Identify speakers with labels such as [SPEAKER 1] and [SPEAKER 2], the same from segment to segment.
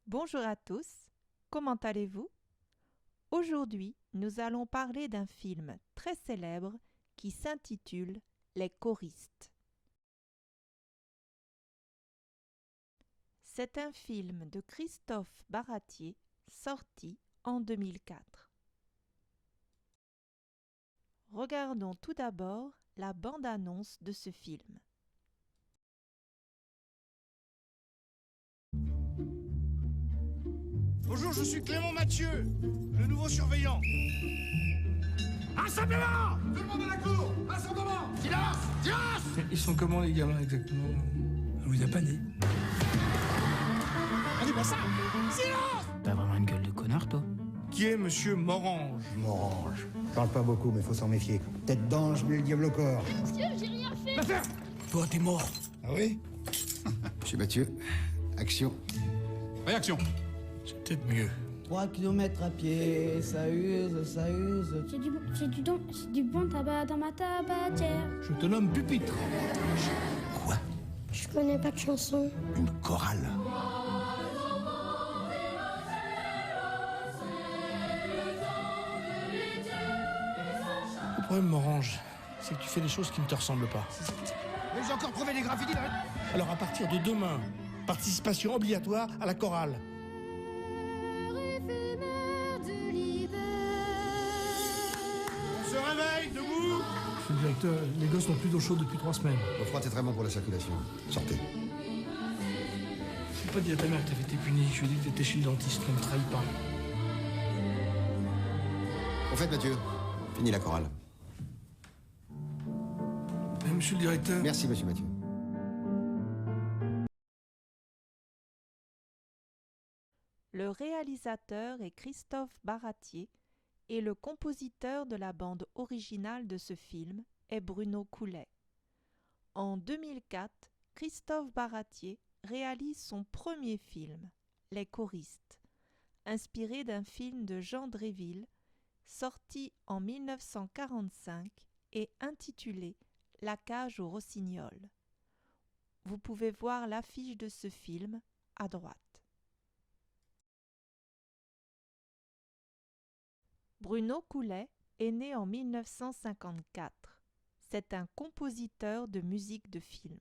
[SPEAKER 1] Bonjour à tous, comment allez-vous? Aujourd'hui, nous allons parler d'un film très célèbre qui s'intitule Les choristes. C'est un film de Christophe Baratier sorti en 2004. Regardons tout d'abord la bande-annonce de ce film.
[SPEAKER 2] Bonjour, je suis Clément Mathieu, le nouveau surveillant. Rassemblement! Tout le monde à la cour! Rassemblement! Silence! Silence!
[SPEAKER 3] Ils sont comment les gamins exactement? On vous a pas dit.
[SPEAKER 2] On dit pas ça! Silence!
[SPEAKER 4] T'as vraiment une gueule de connard, toi?
[SPEAKER 2] Qui est monsieur Morange?
[SPEAKER 5] Morange. Parle pas beaucoup, mais faut s'en méfier. Tête d'ange, mais le diable au corps.
[SPEAKER 6] Monsieur, j'ai rien fait.
[SPEAKER 2] L'affaire!
[SPEAKER 3] Toi, t'es mort.
[SPEAKER 5] Ah oui?
[SPEAKER 7] Monsieur Mathieu, action.
[SPEAKER 2] Réaction!
[SPEAKER 3] C'est peut-être mieux.
[SPEAKER 8] 3 kilomètres à pied, ça use, ça use.
[SPEAKER 6] J'ai du bon tabac dans ma tabatière.
[SPEAKER 3] Je te nomme pupitre.
[SPEAKER 7] Quoi?
[SPEAKER 6] Je connais pas de chanson.
[SPEAKER 7] Une chorale?
[SPEAKER 3] Le problème, Morange, c'est que tu fais des choses qui ne te ressemblent pas.
[SPEAKER 2] Mais j'ai encore trouvé des graffitis dans la...
[SPEAKER 3] Alors à partir de demain, participation obligatoire à la chorale.
[SPEAKER 2] On se réveille, debout!
[SPEAKER 3] Monsieur le directeur, les gosses n'ont plus d'eau chaude depuis 3 semaines.
[SPEAKER 7] L'eau froide, c'est très bon pour la circulation. Sortez.
[SPEAKER 3] Je peux pas dire à ta mère que t'avais été puni. Je lui ai dit que t'étais chez le dentiste, ne me trahis pas.
[SPEAKER 7] Au fait, Mathieu, fini la chorale.
[SPEAKER 3] Monsieur le directeur.
[SPEAKER 7] Merci, monsieur Mathieu.
[SPEAKER 1] Le réalisateur est Christophe Baratier et le compositeur de la bande originale de ce film est Bruno Coulet. En 2004, Christophe Baratier réalise son premier film, Les choristes, inspiré d'un film de Jean Dréville, sorti en 1945 et intitulé La cage aux rossignols. Vous pouvez voir l'affiche de ce film à droite. Bruno Coulet est né en 1954. C'est un compositeur de musique de film.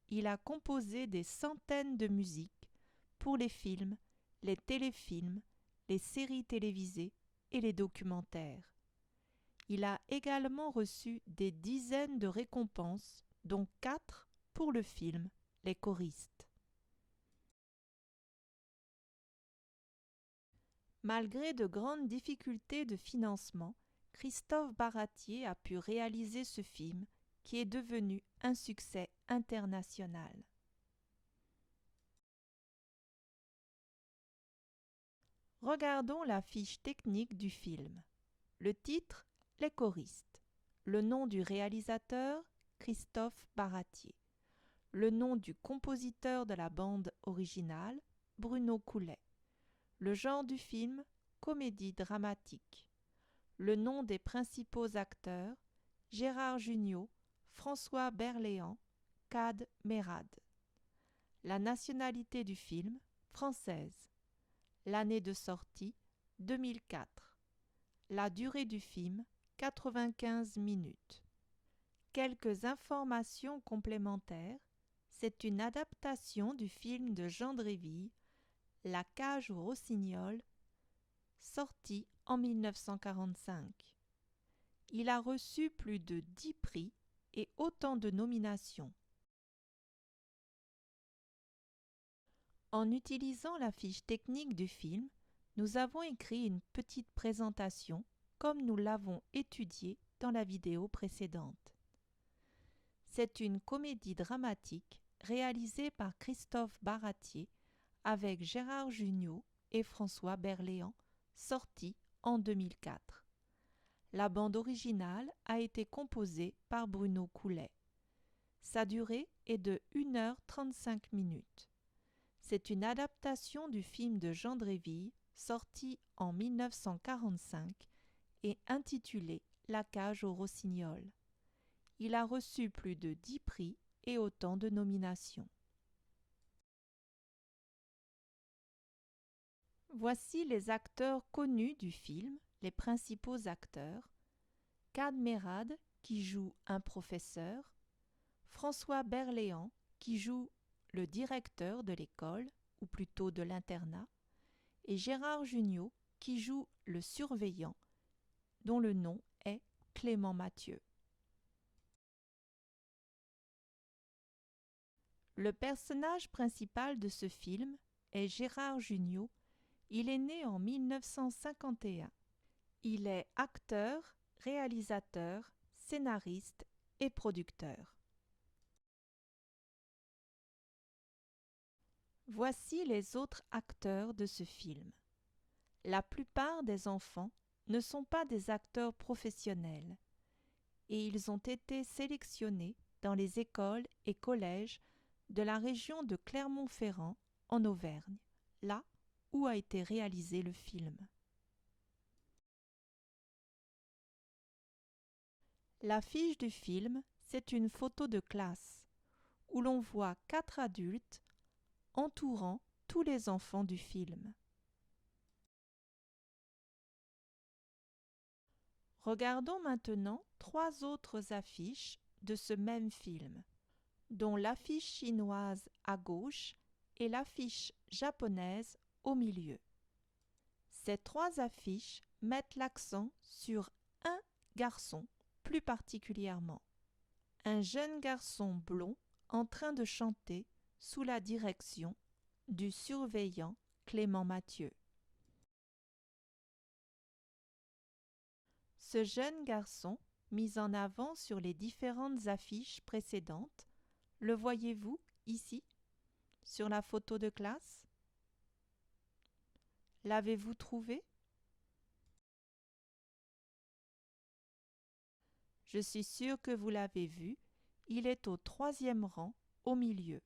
[SPEAKER 1] Il a composé des centaines de musiques pour les films, les téléfilms, les séries télévisées et les documentaires. Il a également reçu des dizaines de récompenses, dont 4 pour le film Les choristes. Malgré de grandes difficultés de financement, Christophe Baratier a pu réaliser ce film qui est devenu un succès international. Regardons la fiche technique du film. Le titre, Les choristes. Le nom du réalisateur, Christophe Baratier. Le nom du compositeur de la bande originale, Bruno Coulet. Le genre du film, comédie dramatique. Le nom des principaux acteurs, Gérard Jugnot, François Berléand, Kad Merad. La nationalité du film, française. L'année de sortie, 2004. La durée du film, 95 minutes. Quelques informations complémentaires. C'est une adaptation du film de Jean Dréville, La cage aux rossignols, sorti en 1945. Il a reçu plus de 10 prix et autant de nominations. En utilisant la fiche technique du film, nous avons écrit une petite présentation comme nous l'avons étudié dans la vidéo précédente. C'est une comédie dramatique réalisée par Christophe Baratier avec Gérard Jugnot et François Berléand, sortie en 2004. La bande originale a été composée par Bruno Coulet. Sa durée est de 1h35 minutes. C'est une adaptation du film de Jean Dréville, sorti en 1945 et intitulé La cage aux rossignols. Il a reçu plus de 10 prix et autant de nominations. Voici les acteurs connus du film, les principaux acteurs. Kad Merad qui joue un professeur, François Berléand qui joue le directeur de l'école, ou plutôt de l'internat, et Gérard Jugnot qui joue le surveillant, dont le nom est Clément Mathieu. Le personnage principal de ce film est Gérard Jugnot. Il est né en 1951. Il est acteur, réalisateur, scénariste et producteur. Voici les autres acteurs de ce film. La plupart des enfants ne sont pas des acteurs professionnels et ils ont été sélectionnés dans les écoles et collèges de la région de Clermont-Ferrand en Auvergne, là où a été réalisé le film. L'affiche du film, c'est une photo de classe où l'on voit 4 adultes entourant tous les enfants du film. Regardons maintenant 3 autres affiches de ce même film, dont l'affiche chinoise à gauche et l'affiche japonaise au milieu. Ces 3 affiches mettent l'accent sur un garçon plus particulièrement. Un jeune garçon blond en train de chanter sous la direction du surveillant Clément Mathieu. Ce jeune garçon, mis en avant sur les différentes affiches précédentes, le voyez-vous ici, sur la photo de classe? L'avez-vous trouvé? Je suis sûre que vous l'avez vu, il est au 3e rang, au milieu.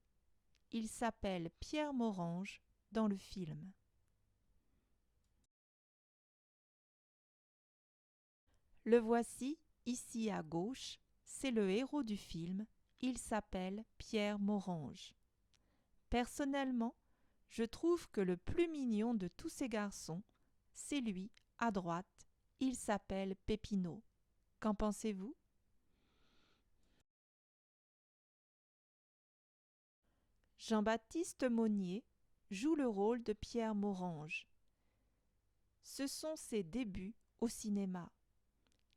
[SPEAKER 1] Il s'appelle Pierre Morange dans le film. Le voici, ici à gauche, c'est le héros du film, il s'appelle Pierre Morange. Personnellement, je trouve que le plus mignon de tous ces garçons, c'est lui, à droite, il s'appelle Pépinot. Qu'en pensez-vous? Jean-Baptiste Monnier joue le rôle de Pierre Morange. Ce sont ses débuts au cinéma.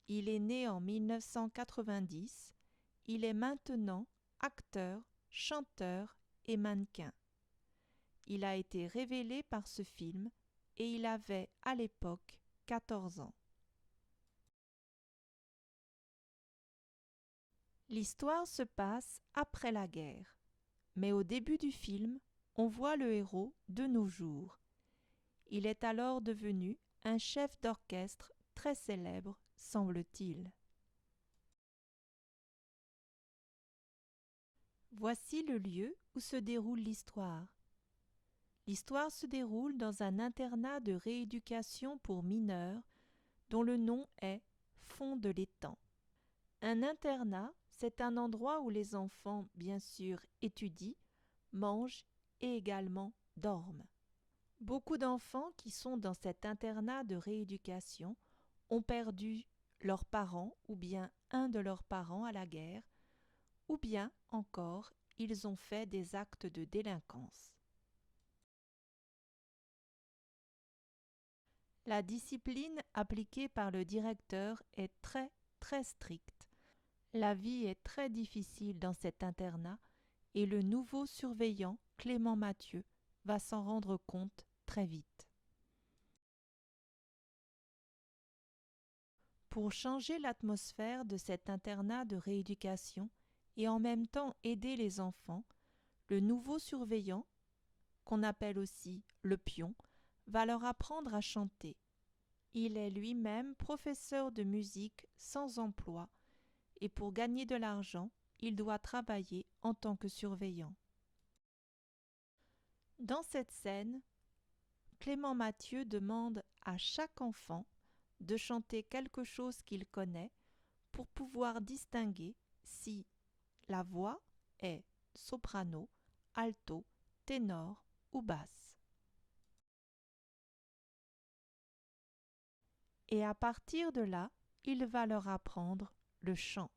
[SPEAKER 1] Il est né en 1990. Il est maintenant acteur, chanteur et mannequin. Il a été révélé par ce film et il avait à l'époque 14 ans. L'histoire se passe après la guerre, mais au début du film, on voit le héros de nos jours. Il est alors devenu un chef d'orchestre très célèbre, semble-t-il. Voici le lieu où se déroule l'histoire. L'histoire se déroule dans un internat de rééducation pour mineurs dont le nom est Fond de l'Étang. Un internat, c'est un endroit où les enfants, bien sûr, étudient, mangent et également dorment. Beaucoup d'enfants qui sont dans cet internat de rééducation ont perdu leurs parents ou bien un de leurs parents à la guerre, ou bien encore ils ont fait des actes de délinquance. La discipline appliquée par le directeur est très stricte. La vie est très difficile dans cet internat et le nouveau surveillant, Clément Mathieu, va s'en rendre compte très vite. Pour changer l'atmosphère de cet internat de rééducation et en même temps aider les enfants, le nouveau surveillant, qu'on appelle aussi le pion, va leur apprendre à chanter. Il est lui-même professeur de musique sans emploi et pour gagner de l'argent, il doit travailler en tant que surveillant. Dans cette scène, Clément Mathieu demande à chaque enfant de chanter quelque chose qu'il connaît pour pouvoir distinguer si la voix est soprano, alto, ténor ou basse. et à partir de là, il va leur apprendre le chant.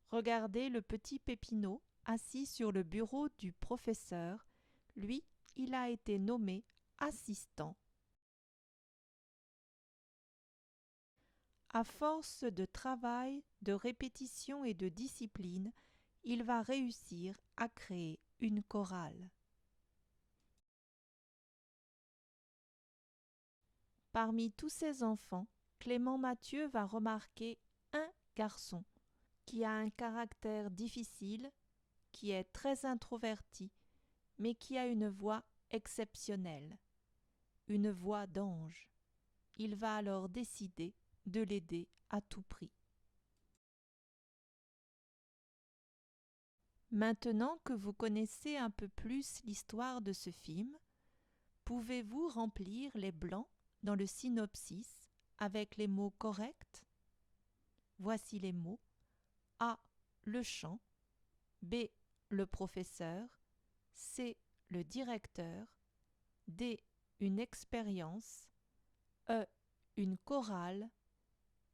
[SPEAKER 1] Regardez le petit Pépinot assis sur le bureau du professeur. Lui, il a été nommé assistant. À force de travail, de répétition et de discipline, il va réussir à créer une chorale. Parmi tous ces enfants, Clément Mathieu va remarquer un garçon qui a un caractère difficile, qui est très introverti, mais qui a une voix exceptionnelle, une voix d'ange. Il va alors décider de l'aider à tout prix. Maintenant que vous connaissez un peu plus l'histoire de ce film, pouvez-vous remplir les blancs dans le synopsis avec les mots corrects? Voici les mots. A. Le chant. B. Le professeur. C. Le directeur. D. Une expérience. E. Une chorale.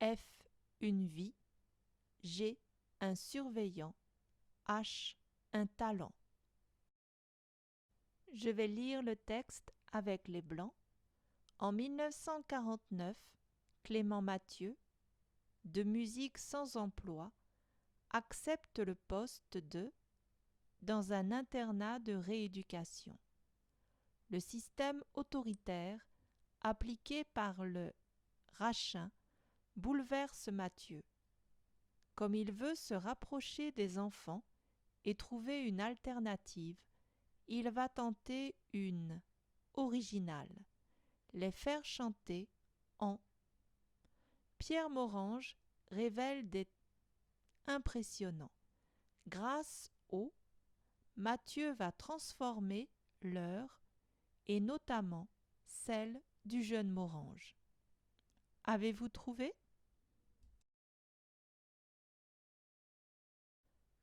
[SPEAKER 1] F. Une vie. G. Un surveillant. H. Un talent. Je vais lire le texte avec les blancs. En 1949, Clément Mathieu, de musique sans emploi, accepte le poste de dans un internat de rééducation. Le système autoritaire appliqué par le Rachin bouleverse Mathieu. Comme il veut se rapprocher des enfants et trouver une alternative, il va tenter une originale, les faire chanter en. Pierre Morange révèle des impressionnants. Grâce au, Mathieu va transformer leur et notamment celle du jeune Morange. Avez-vous trouvé?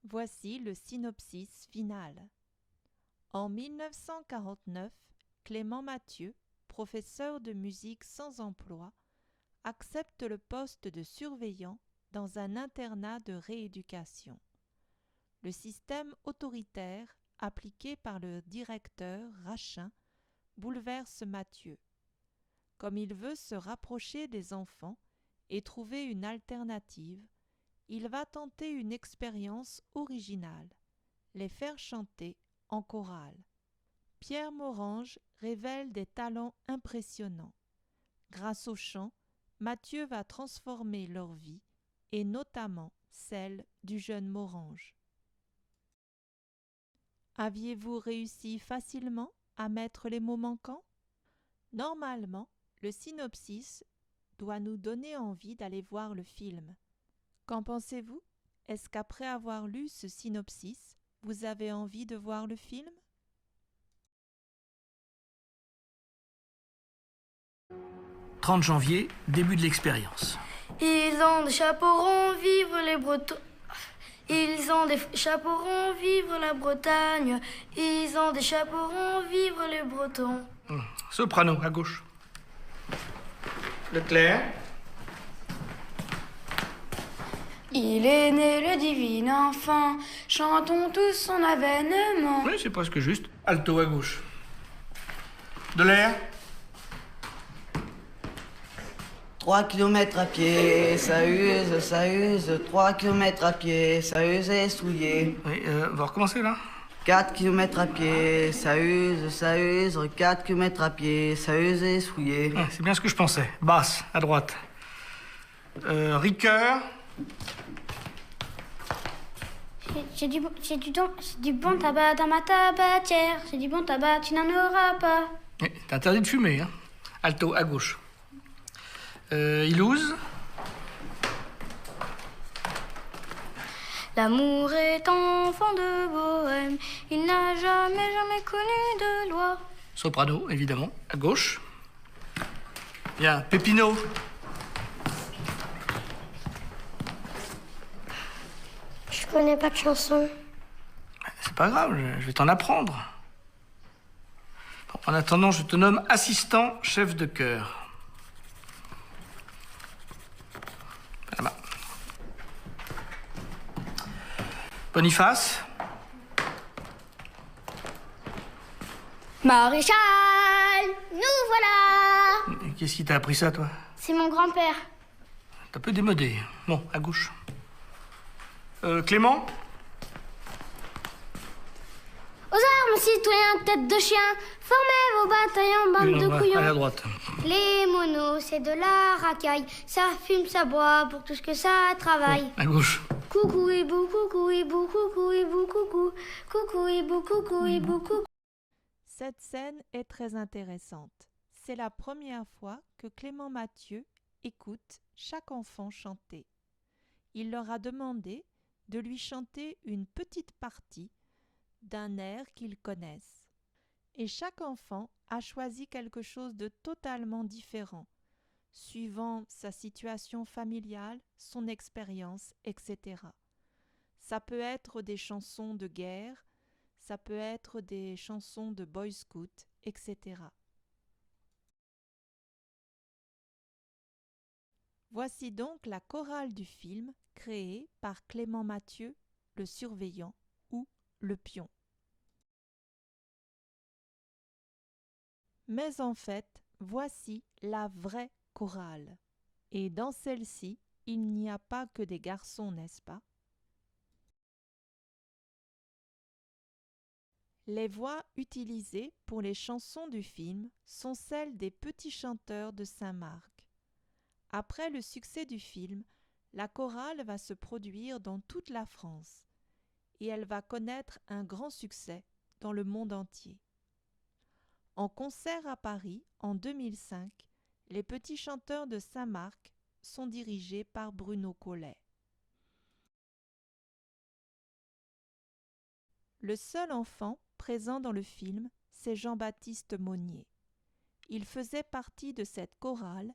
[SPEAKER 1] Voici le synopsis final. En 1949, Clément Mathieu, professeur de musique sans emploi, accepte le poste de surveillant dans un internat de rééducation. Le système autoritaire appliqué par le directeur Rachin bouleverse Mathieu. Comme il veut se rapprocher des enfants et trouver une alternative, il va tenter une expérience originale, les faire chanter en chorale. Pierre Morange révèle des talents impressionnants. Grâce au chant, Mathieu va transformer leur vie et notamment celle du jeune Morange. Aviez-vous réussi facilement à mettre les mots manquants? Normalement, le synopsis doit nous donner envie d'aller voir le film. Qu'en pensez-vous? Est-ce qu'après avoir lu ce synopsis, vous avez envie de voir le film?
[SPEAKER 3] « 30 janvier, début de l'expérience.
[SPEAKER 6] Ils ont des chapeaux ronds, vive les Bretons. Ils ont des chapeaux ronds, vive la Bretagne. Ils ont des chapeaux ronds, vive les Bretons. »
[SPEAKER 3] Soprano, à gauche. Leclerc.
[SPEAKER 6] Il est né le divin enfant, chantons tous son avènement.
[SPEAKER 3] Oui, c'est presque juste. Alto, à gauche. De l'air.
[SPEAKER 8] 3 kilomètres à pied, ça use, 3 kilomètres à pied, ça use et souillé.
[SPEAKER 3] Oui, on va recommencer là.
[SPEAKER 8] 4 kilomètres à pied, ça use, 4 kilomètres à pied, ça use et souillé.
[SPEAKER 3] C'est bien ce que je pensais. Basse, à droite. Ricoeur.
[SPEAKER 6] J'ai du bon tabac dans ma tabatière. J'ai du bon tabac, tu n'en auras pas.
[SPEAKER 3] Oui, t'es interdit de fumer, hein. Alto, à gauche. Ilouse.
[SPEAKER 6] L'amour est enfant de bohème, il n'a jamais connu de loi.
[SPEAKER 3] Soprano, évidemment, à gauche. Bien, Pépinot.
[SPEAKER 6] Je connais pas de chanson.
[SPEAKER 3] C'est pas grave, je vais t'en apprendre. En attendant, je te nomme assistant chef de chœur. Boniface?
[SPEAKER 6] Maréchal, nous voilà.
[SPEAKER 3] Qu'est-ce qui t'a appris ça, toi?
[SPEAKER 6] C'est mon grand-père.
[SPEAKER 3] T'as peu démodé. Bon, à gauche. Clément?
[SPEAKER 6] Aux armes, citoyens, tête de chien, formez vos bataillons, bande de couillons.
[SPEAKER 3] Allez à droite.
[SPEAKER 6] Les monos, c'est de la racaille, ça fume, ça boit, pour tout ce que ça travaille.
[SPEAKER 3] À gauche.
[SPEAKER 6] Coucou hibou, coucou hibou, coucou hibou, coucou, coucou hibou, coucou hibou, coucou.
[SPEAKER 1] Cette scène est très intéressante. C'est la première fois que Clément Mathieu écoute chaque enfant chanter. Il leur a demandé de lui chanter une petite partie d'un air qu'ils connaissent. Et chaque enfant a choisi quelque chose de totalement différent, suivant sa situation familiale, son expérience, etc. Ça peut être des chansons de guerre, ça peut être des chansons de Boy Scout, etc. Voici donc la chorale du film créée par Clément Mathieu, le surveillant ou le pion. Mais en fait, voici la vraie chorale. Et dans celle-ci, il n'y a pas que des garçons, n'est-ce pas? Les voix utilisées pour les chansons du film sont celles des petits chanteurs de Saint-Marc. Après le succès du film, la chorale va se produire dans toute la France et elle va connaître un grand succès dans le monde entier. En concert à Paris en 2005, les petits chanteurs de Saint-Marc sont dirigés par Bruno Collet. Le seul enfant présent dans le film, c'est Jean-Baptiste Monnier. Il faisait partie de cette chorale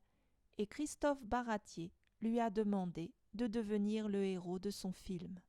[SPEAKER 1] et Christophe Baratier lui a demandé de devenir le héros de son film.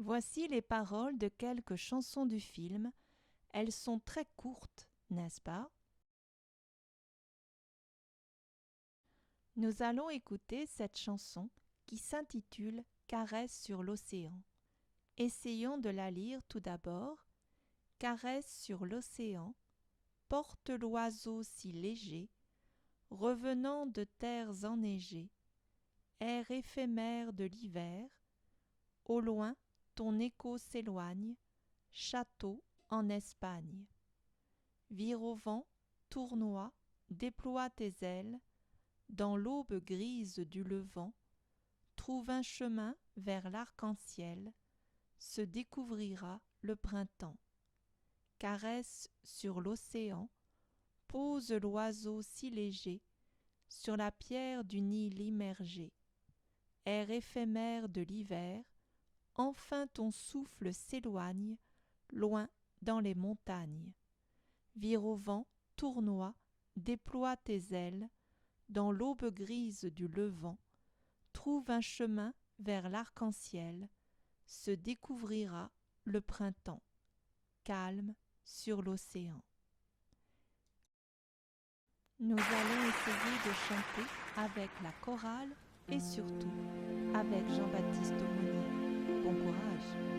[SPEAKER 1] Voici les paroles de quelques chansons du film. Elles sont très courtes, n'est-ce pas? Nous allons écouter cette chanson qui s'intitule « Caresse sur l'océan ». Essayons de la lire tout d'abord caresse sur l'océan, porte l'oiseau si léger, revenant de terres enneigées, air éphémère de l'hiver, au loin ton écho s'éloigne, château en Espagne. Vire au vent, tournoie, déploie tes ailes, dans l'aube grise du levant, trouve un chemin vers l'arc-en-ciel, se découvrira le printemps. Caresse sur l'océan, pose l'oiseau si léger, sur la pierre du Nil immergé. Air éphémère de l'hiver, enfin ton souffle s'éloigne, loin dans les montagnes. Vire au vent, tournoie, déploie tes ailes, dans l'aube grise du levant, trouve un chemin vers l'arc-en-ciel, se découvrira le printemps, calme sur l'océan. Nous allons essayer de chanter avec la chorale et surtout avec Jean-Baptiste Aumonier. Bon courage!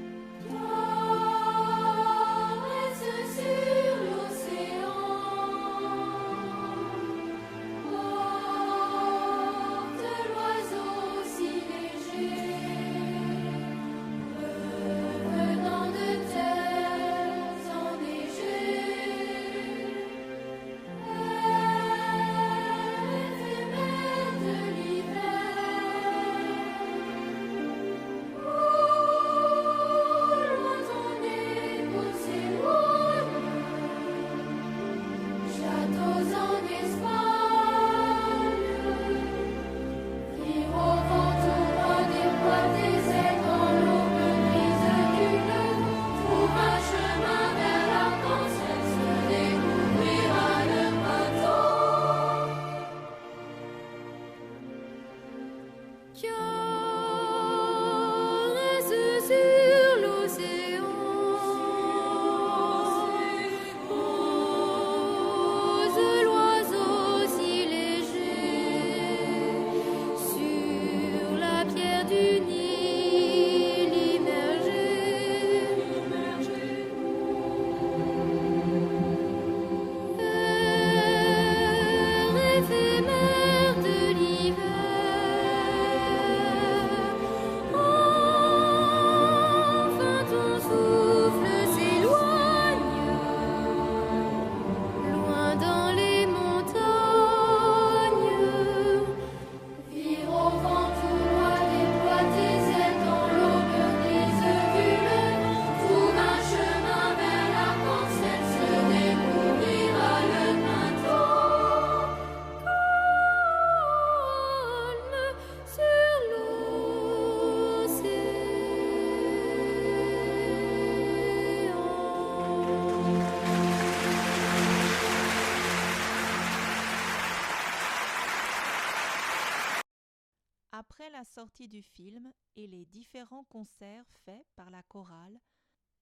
[SPEAKER 1] Après la sortie du film et les différents concerts faits par la chorale,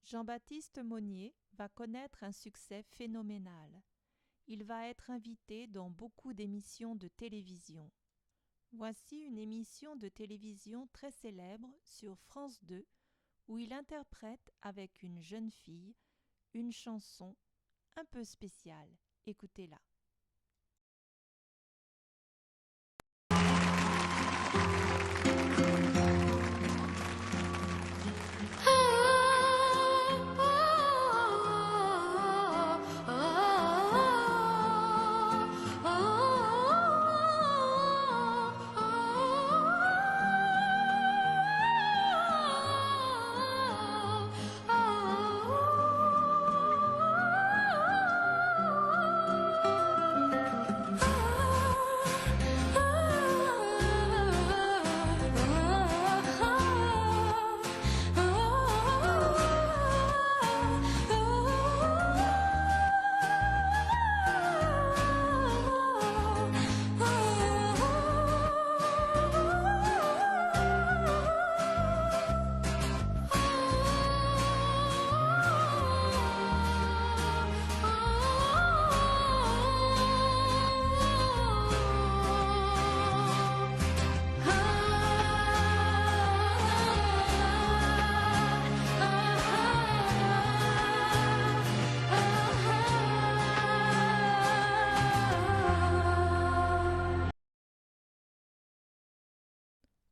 [SPEAKER 1] Jean-Baptiste Aumonier va connaître un succès phénoménal. Il va être invité dans beaucoup d'émissions de télévision. Voici une émission de télévision très célèbre sur France 2 où il interprète avec une jeune fille une chanson un peu spéciale. Écoutez-la.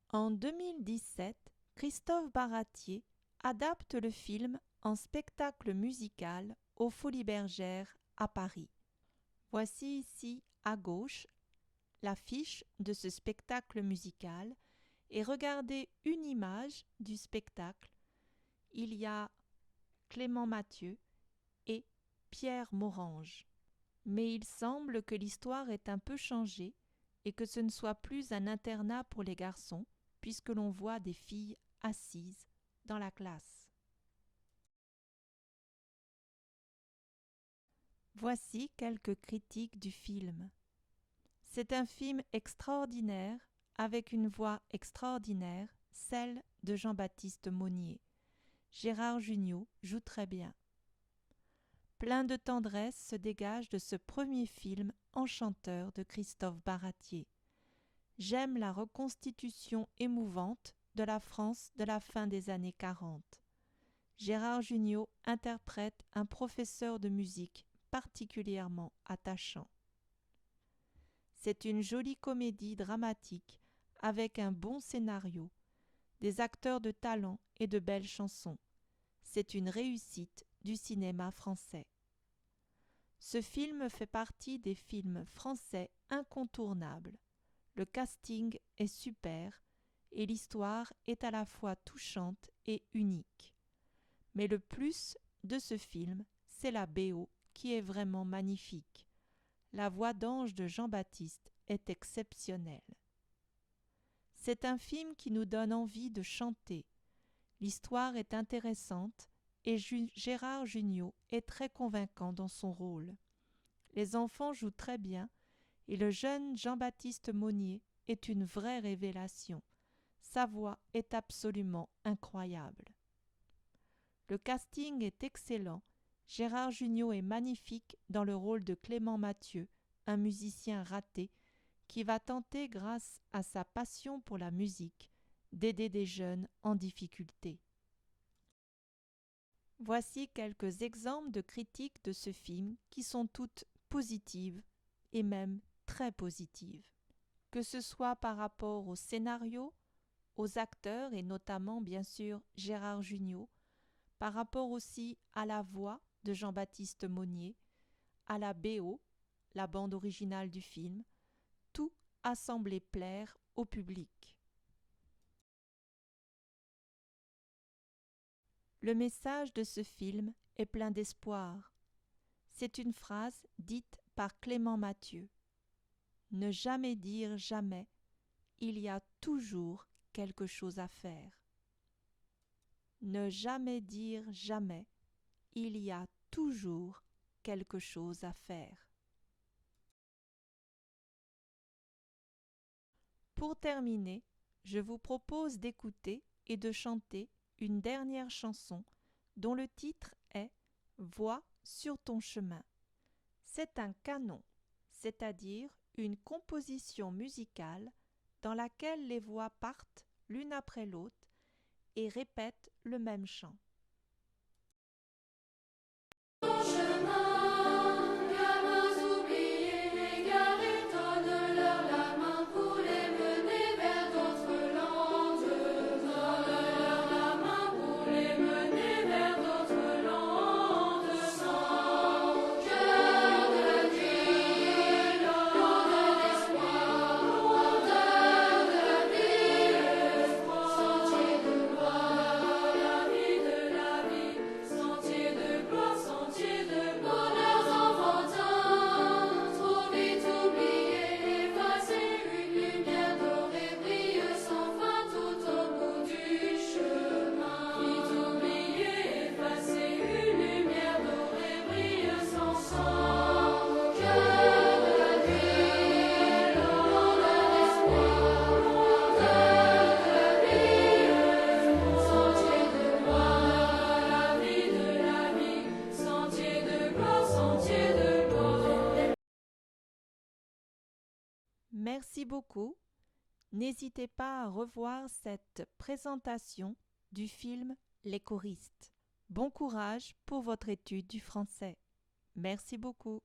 [SPEAKER 1] En 2017, Christophe Baratier adapte le film en spectacle musical aux Folies Bergères à Paris. Voici ici à gauche l'affiche de ce spectacle musical et regardez une image du spectacle. Il y a Clément Mathieu et Pierre Morange. Mais il semble que l'histoire ait un peu changé et que ce ne soit plus un internat pour les garçons, puisque l'on voit des filles assises dans la classe. Voici quelques critiques du film. C'est un film extraordinaire, avec une voix extraordinaire, celle de Jean-Baptiste Monnier. Gérard Jugnot joue très bien. Plein de tendresse se dégage de ce premier film enchanteur de Christophe Baratier. J'aime la reconstitution émouvante de la France de la fin des années 40. Gérard Jugnot interprète un professeur de musique particulièrement attachant. C'est une jolie comédie dramatique avec un bon scénario, des acteurs de talent et de belles chansons. C'est une réussite du cinéma français. Ce film fait partie des films français incontournables. Le casting est super et l'histoire est à la fois touchante et unique. Mais le plus de ce film, c'est la BO qui est vraiment magnifique. La voix d'ange de Jean-Baptiste est exceptionnelle. C'est un film qui nous donne envie de chanter. L'histoire est intéressante et Gérard Jugnot est très convaincant dans son rôle. Les enfants jouent très bien et le jeune Jean-Baptiste Monnier est une vraie révélation. Sa voix est absolument incroyable. Le casting est excellent. Gérard Jugnot est magnifique dans le rôle de Clément Mathieu, un musicien raté qui va tenter, grâce à sa passion pour la musique, d'aider des jeunes en difficulté. Voici quelques exemples de critiques de ce film qui sont toutes positives et même très positives. Que ce soit par rapport au scénario, aux acteurs et notamment bien sûr Gérard Jugnot, par rapport aussi à la voix de Jean-Baptiste Monnier, à la BO, la bande originale du film, tout a semblé plaire au public. Le message de ce film est plein d'espoir. C'est une phrase dite par Clément Mathieu. Ne jamais dire jamais, il y a toujours quelque chose à faire. Ne jamais dire jamais, il y a toujours quelque chose à faire. Pour terminer, je vous propose d'écouter et de chanter une dernière chanson dont le titre est « Voix sur ton chemin ». C'est un canon, c'est-à-dire une composition musicale dans laquelle les voix partent l'une après l'autre et répètent le même chant. Merci beaucoup. N'hésitez pas à revoir cette présentation du film Les choristes. Bon courage pour votre étude du français. Merci beaucoup.